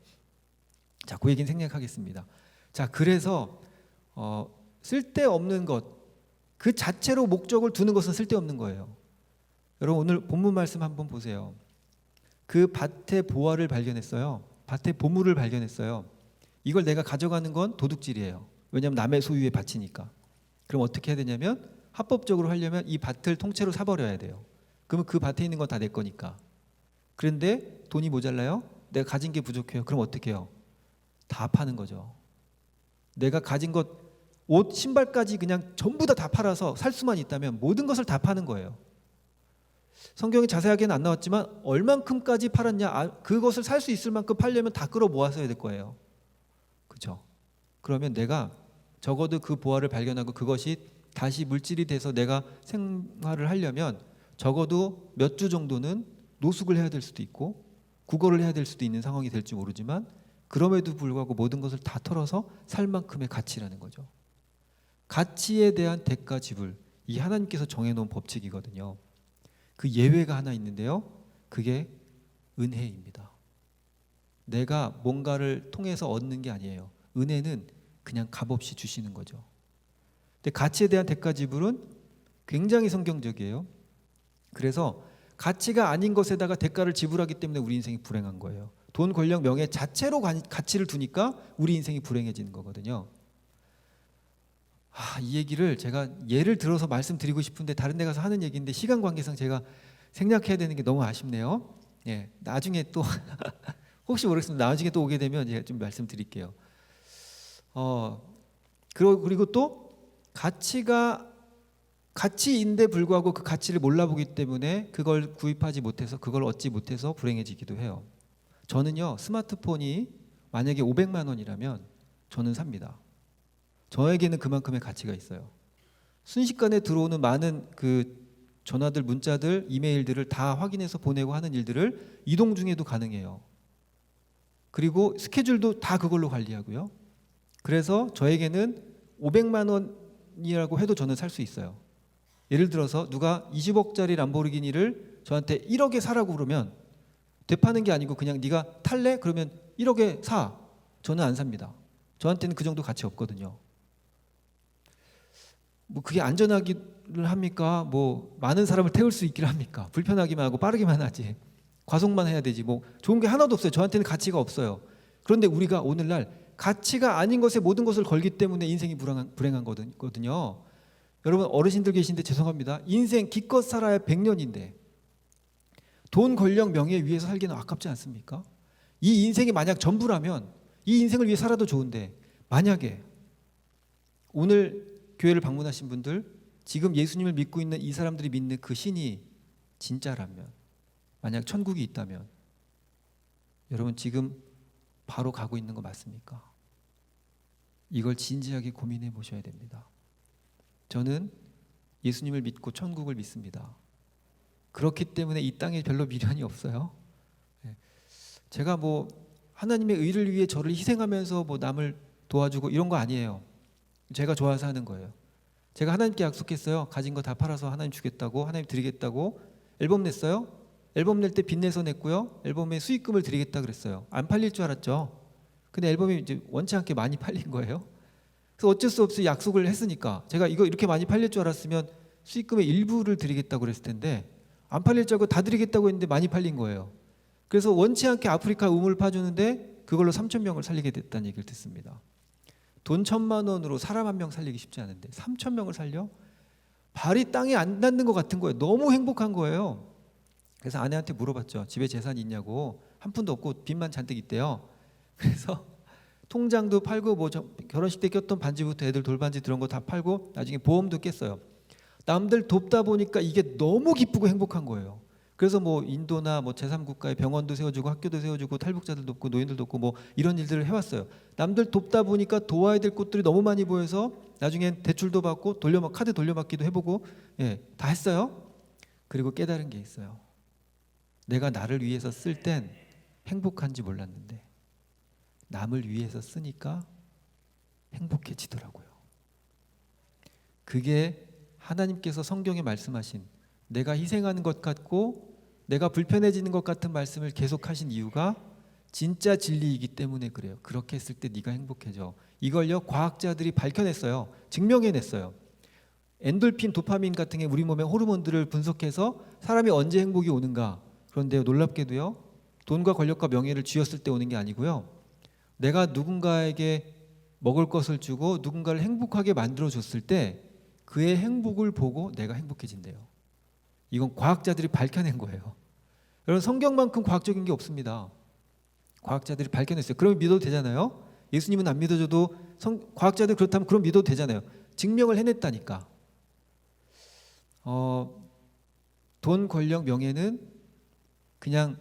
자, 그 얘기는 생략하겠습니다. 자, 그래서 쓸데없는 것, 그 자체로 목적을 두는 것은 쓸데없는 거예요. 여러분, 오늘 본문 말씀 한번 보세요. 그 밭의 보화를 발견했어요. 밭의 보물을 발견했어요. 이걸 내가 가져가는 건 도둑질이에요. 왜냐하면 남의 소유의 밭이니까. 그럼 어떻게 해야 되냐면 합법적으로 하려면 이 밭을 통째로 사버려야 돼요. 그러면 그 밭에 있는 건 다 내 거니까. 그런데 돈이 모자라요? 내가 가진 게 부족해요. 그럼 어떻게 해요? 다 파는 거죠. 내가 가진 것, 옷, 신발까지 그냥 전부 다 팔아서 살 수만 있다면 모든 것을 다 파는 거예요. 성경이 자세하게는 안 나왔지만 얼만큼까지 팔았냐, 그것을 살 수 있을 만큼 팔려면 다 끌어 모았어야 될 거예요. 그렇죠? 그러면 내가 적어도 그 보화를 발견하고 그것이 다시 물질이 돼서 내가 생활을 하려면 적어도 몇 주 정도는 노숙을 해야 될 수도 있고 구걸을 해야 될 수도 있는 상황이 될지 모르지만, 그럼에도 불구하고 모든 것을 다 털어서 살 만큼의 가치라는 거죠. 가치에 대한 대가 지불, 이 하나님께서 정해놓은 법칙이거든요. 그 예외가 하나 있는데요. 그게 은혜입니다. 내가 뭔가를 통해서 얻는 게 아니에요. 은혜는 그냥 값없이 주시는 거죠. 근데 가치에 대한 대가 지불은 굉장히 성경적이에요. 그래서 가치가 아닌 것에다가 대가를 지불하기 때문에 우리 인생이 불행한 거예요. 돈, 권력, 명예 자체로 가치를 두니까 우리 인생이 불행해지는 거거든요. 이 얘기를 제가 예를 들어서 말씀드리고 싶은데 다른 데 가서 하는 얘기인데 시간 관계상 제가 생략해야 되는 게 너무 아쉽네요. 예, 나중에 또 혹시 모르겠습니다. 나중에 또 오게 되면 제가 좀 말씀드릴게요. 그리고 또 가치인데 불구하고 그 가치를 몰라보기 때문에 그걸 구입하지 못해서 그걸 얻지 못해서 불행해지기도 해요. 저는요, 스마트폰이 만약에 500만 원이라면 저는 삽니다. 저에게는 그만큼의 가치가 있어요. 순식간에 들어오는 많은 그 전화들, 문자들, 이메일들을 다 확인해서 보내고 하는 일들을 이동 중에도 가능해요. 그리고 스케줄도 다 그걸로 관리하고요. 그래서 저에게는 500만 원이라고 해도 저는 살 수 있어요. 예를 들어서 누가 20억짜리 람보르기니를 저한테 1억에 사라고 그러면 되파는 게 아니고 그냥 네가 탈래? 그러면 1억에 사. 저는 안 삽니다. 저한테는 그 정도 가치 없거든요. 뭐 그게 안전하기를 합니까? 뭐 많은 사람을 태울 수 있기를 합니까? 불편하기만 하고 빠르기만 하지. 과속만 해야 되지. 뭐 좋은 게 하나도 없어요. 저한테는 가치가 없어요. 그런데 우리가 오늘날 가치가 아닌 것에 모든 것을 걸기 때문에 인생이 불행한 거거든요. 여러분 어르신들 계신데 죄송합니다. 인생 기껏 살아야 100년인데 돈, 권력, 명예 위해서 살기는 아깝지 않습니까? 이 인생이 만약 전부라면 이 인생을 위해 살아도 좋은데 만약에 오늘 교회를 방문하신 분들 지금 예수님을 믿고 있는 이 사람들이 믿는 그 신이 진짜라면 만약 천국이 있다면 여러분 지금 바로 가고 있는 거 맞습니까? 이걸 진지하게 고민해 보셔야 됩니다. 저는 예수님을 믿고 천국을 믿습니다. 그렇기 때문에 이 땅에 별로 미련이 없어요. 제가 뭐 하나님의 의를 위해 저를 희생하면서 뭐 남을 도와주고 이런 거 아니에요. 제가 좋아서 하는 거예요. 제가 하나님께 약속했어요. 가진 거 다 팔아서 하나님 주겠다고, 하나님 드리겠다고. 앨범 냈어요. 앨범 낼 때 빚내서 냈고요. 앨범에 수익금을 드리겠다 그랬어요. 안 팔릴 줄 알았죠. 근데 앨범이 이제 원치 않게 많이 팔린 거예요. 그래서 어쩔 수 없이 약속을 했으니까 제가 이거 이렇게 많이 팔릴 줄 알았으면 수익금의 일부를 드리겠다고 그랬을 텐데 안 팔릴 줄 알고 다 드리겠다고 했는데 많이 팔린 거예요. 그래서 원치 않게 아프리카 우물 파주는데 그걸로 3,000명을 살리게 됐다는 얘기를 듣습니다. 돈 1,000만 원으로 사람 한 명 살리기 쉽지 않은데 3,000명을 살려? 발이 땅에 안 닿는 것 같은 거예요. 너무 행복한 거예요. 그래서 아내한테 물어봤죠. 집에 재산이 있냐고. 한 푼도 없고 빚만 잔뜩 있대요. 그래서 통장도 팔고 뭐 결혼식 때 꼈던 반지부터 애들 돌반지 들은 거 다 팔고 나중에 보험도 깼어요. 남들 돕다 보니까 이게 너무 기쁘고 행복한 거예요. 그래서 뭐 인도나 뭐 제3국가에 병원도 세워주고 학교도 세워주고 탈북자들 돕고 노인들 돕고 뭐 이런 일들을 해왔어요. 남들 돕다 보니까 도와야 될 곳들이 너무 많이 보여서 나중엔 대출도 받고 카드 돌려받기도 해보고 다 했어요. 그리고 깨달은 게 있어요. 내가 나를 위해서 쓸 땐 행복한지 몰랐는데 남을 위해서 쓰니까 행복해지더라고요. 그게 하나님께서 성경에 말씀하신 내가 희생하는 것 같고 내가 불편해지는 것 같은 말씀을 계속하신 이유가 진짜 진리이기 때문에 그래요. 그렇게 했을 때 네가 행복해져. 이걸요 과학자들이 밝혀냈어요. 증명해냈어요. 엔돌핀, 도파민 같은 게 우리 몸의 호르몬들을 분석해서 사람이 언제 행복이 오는가. 그런데 놀랍게도요 돈과 권력과 명예를 쥐었을 때 오는 게 아니고요 내가 누군가에게 먹을 것을 주고 누군가를 행복하게 만들어줬을 때 그의 행복을 보고 내가 행복해진대요. 이건 과학자들이 밝혀낸 거예요. 여러분 성경만큼 과학적인 게 없습니다. 과학자들이 밝혀냈어요. 그러면 믿어도 되잖아요. 예수님은 안 믿어줘도 과학자들 그렇다면 그럼 믿어도 되잖아요. 증명을 해냈다니까. 돈, 권력, 명예는 그냥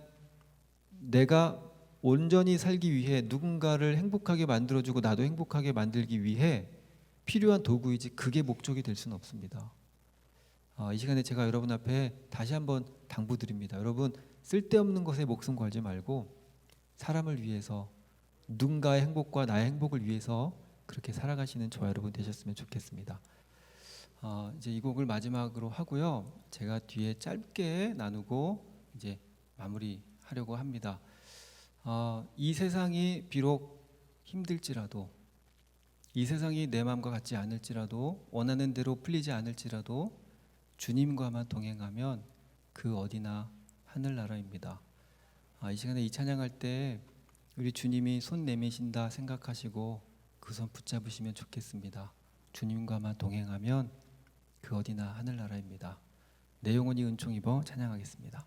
내가 온전히 살기 위해 누군가를 행복하게 만들어주고 나도 행복하게 만들기 위해 필요한 도구이지 그게 목적이 될 수는 없습니다. 이 시간에 제가 여러분 앞에 다시 한번 당부드립니다. 여러분 쓸데없는 것에 목숨 걸지 말고 사람을 위해서 누군가의 행복과 나의 행복을 위해서 그렇게 살아가시는 저와 여러분 되셨으면 좋겠습니다. 이제 이 곡을 마지막으로 하고요. 제가 뒤에 짧게 나누고 이제 마무리하려고 합니다. 이 세상이 비록 힘들지라도, 이 세상이 내 마음과 같지 않을지라도, 원하는 대로 풀리지 않을지라도 주님과만 동행하면 그 어디나 하늘나라입니다. 이 시간에 이 찬양할 때 우리 주님이 손 내미신다 생각하시고 그 손 붙잡으시면 좋겠습니다. 주님과만 동행하면 그 어디나 하늘나라입니다. 내 영혼이 은총 입어 찬양하겠습니다.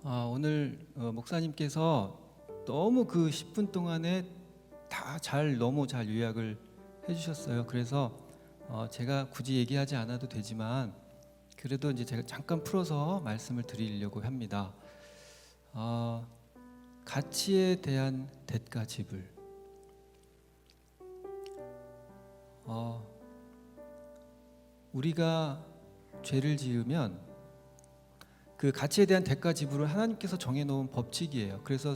오늘 목사님께서 너무 그 10분 동안에 다 너무 잘 요약을 해주셨어요. 그래서 제가 굳이 얘기하지 않아도 되지만 그래도 이제 제가 잠깐 풀어서 말씀을 드리려고 합니다. 가치에 대한 대가 지불. 우리가 죄를 지으면 그 가치에 대한 대가 지불은 하나님께서 정해놓은 법칙이에요. 그래서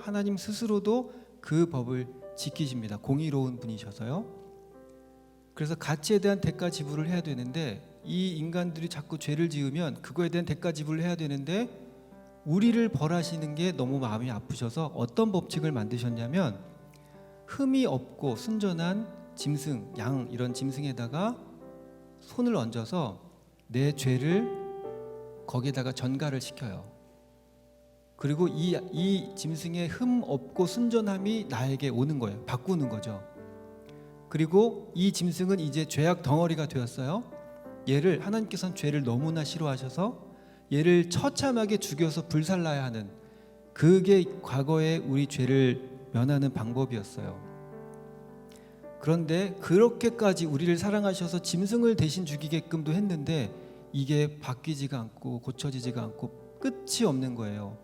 하나님 스스로도 그 법을 지키십니다. 공의로운 분이셔서요. 그래서 가치에 대한 대가 지불을 해야 되는데 이 인간들이 자꾸 죄를 지으면 그거에 대한 대가 지불을 해야 되는데 우리를 벌하시는 게 너무 마음이 아프셔서 어떤 법칙을 만드셨냐면 흠이 없고 순전한 짐승, 양 이런 짐승에다가 손을 얹어서 내 죄를 거기에다가 전가를 시켜요. 그리고 이 짐승의 흠 없고 순전함이 나에게 오는 거예요. 바꾸는 거죠. 그리고 이 짐승은 이제 죄악 덩어리가 되었어요. 얘를 하나님께서는 죄를 너무나 싫어하셔서 얘를 처참하게 죽여서 불살라야 하는 그게 과거에 우리 죄를 면하는 방법이었어요. 그런데 그렇게까지 우리를 사랑하셔서 짐승을 대신 죽이게끔도 했는데 이게 바뀌지가 않고 고쳐지지가 않고 끝이 없는 거예요.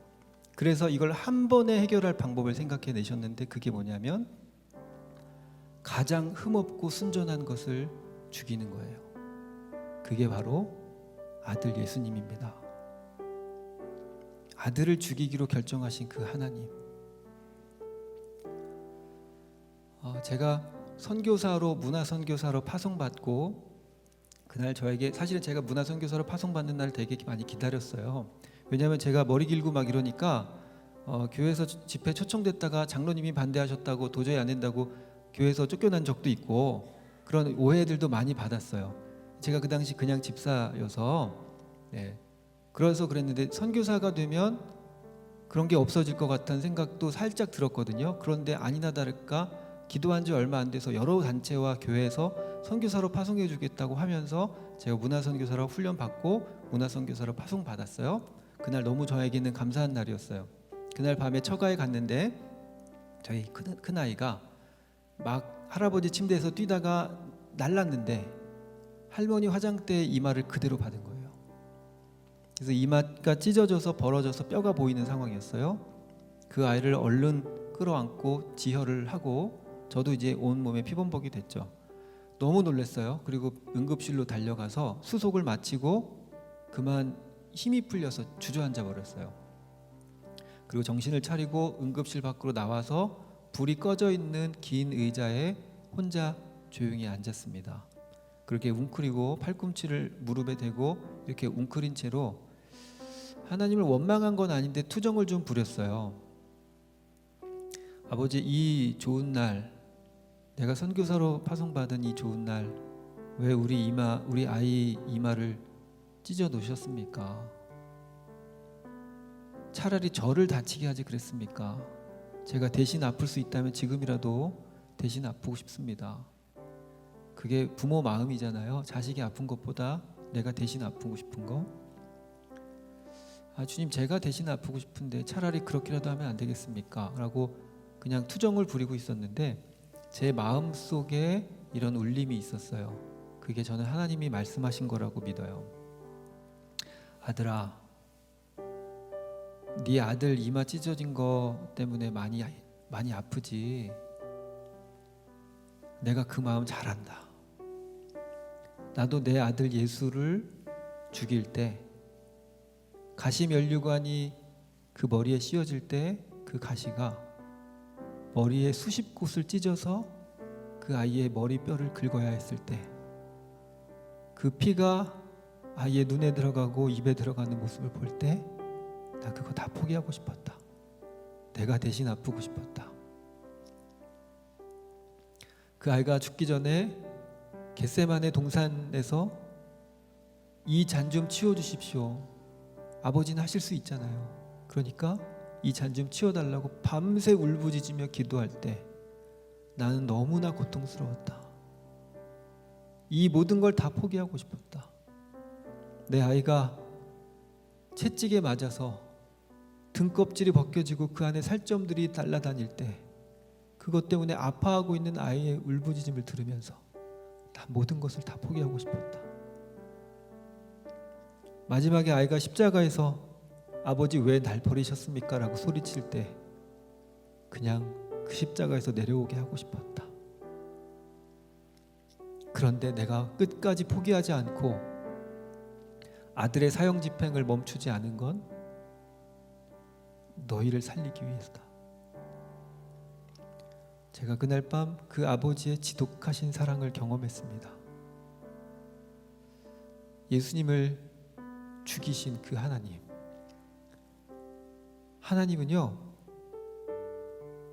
그래서 이걸 한 번에 해결할 방법을 생각해 내셨는데 그게 뭐냐면 가장 흠없고 순전한 것을 죽이는 거예요. 그게 바로 아들 예수님입니다. 아들을 죽이기로 결정하신 그 하나님. 제가 선교사로 문화선교사로 파송받고 그날 저에게 사실은 제가 문화선교사로 파송받는 날 되게 많이 기다렸어요. 왜냐하면 제가 머리 길고 막 이러니까 교회에서 집회 초청됐다가 장로님이 반대하셨다고 도저히 안 된다고 교회에서 쫓겨난 적도 있고 그런 오해들도 많이 받았어요. 제가 그 당시 그냥 집사여서 그래서 그랬는데 선교사가 되면 그런 게 없어질 것 같다는 생각도 살짝 들었거든요. 그런데 아니나 다를까 기도한 지 얼마 안 돼서 여러 단체와 교회에서 선교사로 파송해 주겠다고 하면서 제가 문화선교사로 훈련받고 문화선교사로 파송받았어요. 그날 너무 저에게는 감사한 날이었어요. 그날 밤에 처가에 갔는데 저희 큰아이가 막 할아버지 침대에서 뛰다가 날랐는데 할머니 화장대에 이마를 그대로 받은 거예요. 그래서 이마가 찢어져서 벌어져서 뼈가 보이는 상황이었어요. 그 아이를 얼른 끌어안고 지혈을 하고 저도 이제 온몸에 피범벅이 됐죠. 너무 놀랐어요. 그리고 응급실로 달려가서 수속을 마치고 그만 힘이 풀려서 주저앉아 버렸어요. 그리고 정신을 차리고 응급실 밖으로 나와서 불이 꺼져 있는 긴 의자에 혼자 조용히 앉았습니다. 그렇게 웅크리고 팔꿈치를 무릎에 대고 이렇게 웅크린 채로 하나님을 원망한 건 아닌데 투정을 좀 부렸어요. 아버지, 이 좋은 날, 내가 선교사로 파송받은 이 좋은 날, 왜 우리 아이 이마를 찢어 놓으셨습니까? 차라리 저를 다치게 하지 그랬습니까? 제가 대신 아플 수 있다면 지금이라도 대신 아프고 싶습니다. 그게 부모 마음이잖아요. 자식이 아픈 것보다 내가 대신 아프고 싶은 거. 주님, 제가 대신 아프고 싶은데 차라리 그렇게라도 하면 안 되겠습니까? 라고 그냥 투정을 부리고 있었는데 제 마음 속에 이런 울림이 있었어요. 그게 저는 하나님이 말씀하신 거라고 믿어요. 아들아, 네 아들 이마 찢어진 거 때문에 많이 아프지. 내가 그 마음 잘 안다. 나도 내 아들 예수를 죽일 때 가시면류관이 그 머리에 씌워질 때 그 가시가 머리에 수십 곳을 찢어서 그 아이의 머리뼈를 긁어야 했을 때 그 피가 아이의 눈에 들어가고 입에 들어가는 모습을 볼 때 나 그거 다 포기하고 싶었다. 내가 대신 아프고 싶었다. 그 아이가 죽기 전에 겟세마네 동산에서 이 잔 좀 치워주십시오. 아버지는 하실 수 있잖아요. 그러니까 이 잔 좀 치워달라고 밤새 울부짖으며 기도할 때 나는 너무나 고통스러웠다. 이 모든 걸 다 포기하고 싶었다. 내 아이가 채찍에 맞아서 등껍질이 벗겨지고 그 안에 살점들이 날아다닐 때 그것 때문에 아파하고 있는 아이의 울부짖음을 들으면서 나 모든 것을 다 포기하고 싶었다. 마지막에 아이가 십자가에서 아버지 왜 날 버리셨습니까? 라고 소리칠 때 그냥 그 십자가에서 내려오게 하고 싶었다. 그런데 내가 끝까지 포기하지 않고 아들의 사형 집행을 멈추지 않은 건 너희를 살리기 위해서다. 제가 그날 밤 그 아버지의 지독하신 사랑을 경험했습니다. 예수님을 죽이신 그 하나님은요,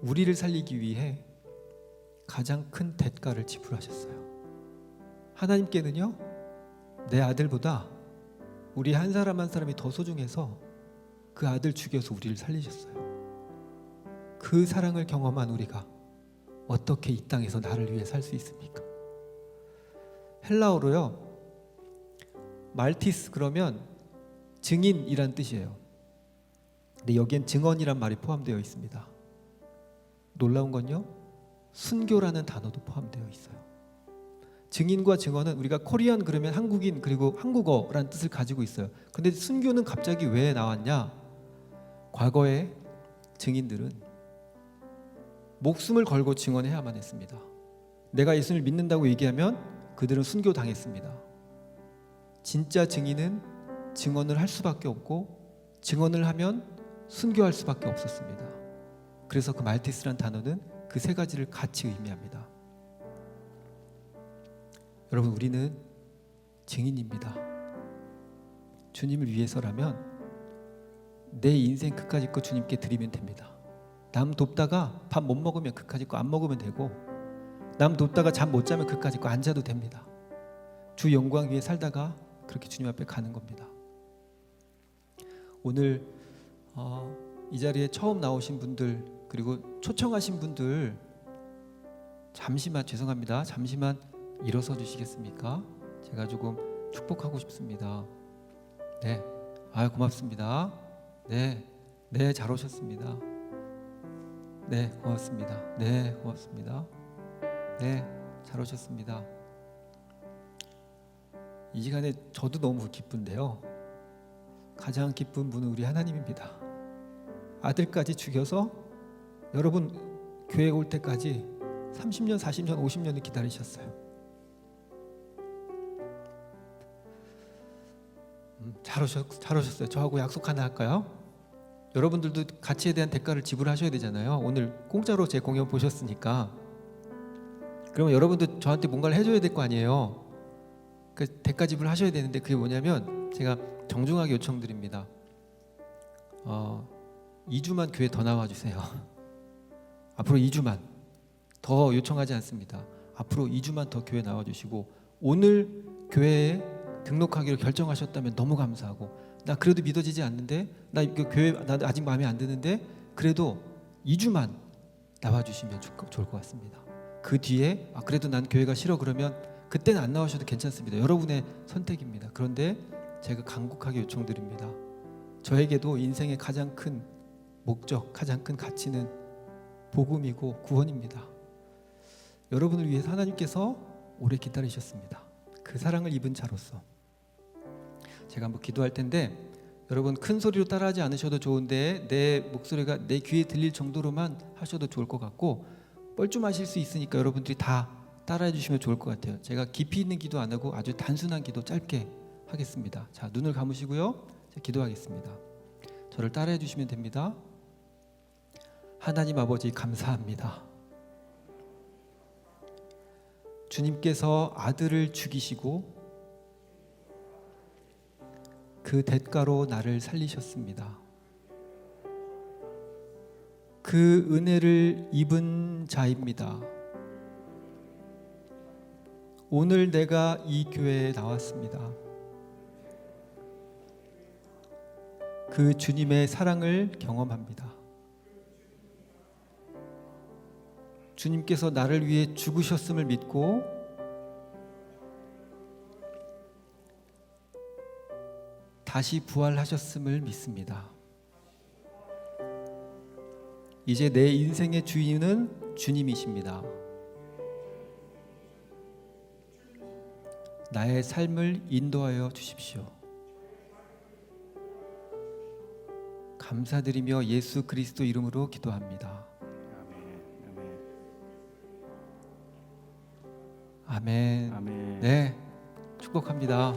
우리를 살리기 위해 가장 큰 대가를 지불하셨어요. 하나님께는요, 내 아들보다 우리 한 사람 한 사람이 더 소중해서 그 아들 죽여서 우리를 살리셨어요. 그 사랑을 경험한 우리가 어떻게 이 땅에서 나를 위해 살 수 있습니까? 헬라어로요, 말티스 그러면 증인이란 뜻이에요. 근데 여기엔 증언이란 말이 포함되어 있습니다. 놀라운 건요, 순교라는 단어도 포함되어 있어요. 증인과 증언은 우리가 코리안 그러면 한국인 그리고 한국어라는 뜻을 가지고 있어요. 근데 순교는 갑자기 왜 나왔냐? 과거에 증인들은 목숨을 걸고 증언해야만 했습니다. 내가 예수를 믿는다고 얘기하면 그들은 순교당했습니다. 진짜 증인은 증언을 할 수밖에 없고 증언을 하면 순교할 수밖에 없었습니다. 그래서 그 말티스란 단어는 그 세 가지를 같이 의미합니다. 여러분, 우리는 증인입니다. 주님을 위해서라면 내 인생 그까짓 거 주님께 드리면 됩니다. 남 돕다가 밥 못 먹으면 그까짓 거 안 먹으면 되고, 남 돕다가 잠 못 자면 그까짓 거 안 자도 됩니다. 주 영광 위에 살다가 그렇게 주님 앞에 가는 겁니다. 오늘 이 자리에 처음 나오신 분들 그리고 초청하신 분들 잠시만, 죄송합니다, 잠시만 일어서 주시겠습니까? 제가 조금 축복하고 싶습니다. 네, 고맙습니다. 네, 잘 오셨습니다. 네, 고맙습니다. 네, 고맙습니다. 네, 잘 오셨습니다. 이 시간에 저도 너무 기쁜데요, 가장 기쁜 분은 우리 하나님입니다. 아들까지 죽여서 여러분 교회 올 때까지 30년, 40년, 50년을 기다리셨어요. 잘 오셨어요. 저하고 약속 하나 할까요? 여러분들도 가치에 대한 대가를 지불하셔야 되잖아요. 오늘 공짜로 제 공연 보셨으니까. 그러면 여러분도 저한테 뭔가를 해줘야 될 거 아니에요. 그 대가 지불하셔야 되는데 그게 뭐냐면 제가 정중하게 요청드립니다. 2주만 교회 더 나와주세요. 앞으로 2주만 더 요청하지 않습니다. 앞으로 2주만 더 교회 나와주시고, 오늘 교회에 등록하기로 결정하셨다면 너무 감사하고, 나 그래도 믿어지지 않는데, 나 이거 교회 나 아직 마음에 안 드는데, 그래도 2주만 나와주시면 좋을 것 같습니다. 그 뒤에 그래도 난 교회가 싫어 그러면 그때는 안 나오셔도 괜찮습니다. 여러분의 선택입니다. 그런데 제가 간곡하게 요청드립니다. 저에게도 인생의 가장 큰 목적, 가장 큰 가치는 복음이고 구원입니다. 여러분을 위해서 하나님께서 오래 기다리셨습니다. 그 사랑을 입은 자로서 제가 한번 기도할 텐데, 여러분 큰 소리로 따라하지 않으셔도 좋은데 내 목소리가 내 귀에 들릴 정도로만 하셔도 좋을 것 같고, 뻘쭘하실 수 있으니까 여러분들이 다 따라해 주시면 좋을 것 같아요. 제가 깊이 있는 기도 안 하고 아주 단순한 기도 짧게 하겠습니다. 자, 눈을 감으시고요, 기도하겠습니다. 저를 따라해 주시면 됩니다. 하나님 아버지, 감사합니다. 주님께서 아들을 죽이시고 그 대가로 나를 살리셨습니다. 그 은혜를 입은 자입니다. 오늘 내가 이 교회에 나왔습니다. 그 주님의 사랑을 경험합니다. 주님께서 나를 위해 죽으셨음을 믿고 다시 부활하셨음을 믿습니다. 이제 내 인생의 주인은 주님이십니다. 나의 삶을 인도하여 주십시오. 감사드리며 예수 그리스도 이름으로 기도합니다. 아멘. 아멘. 아멘. 네, 축복합니다.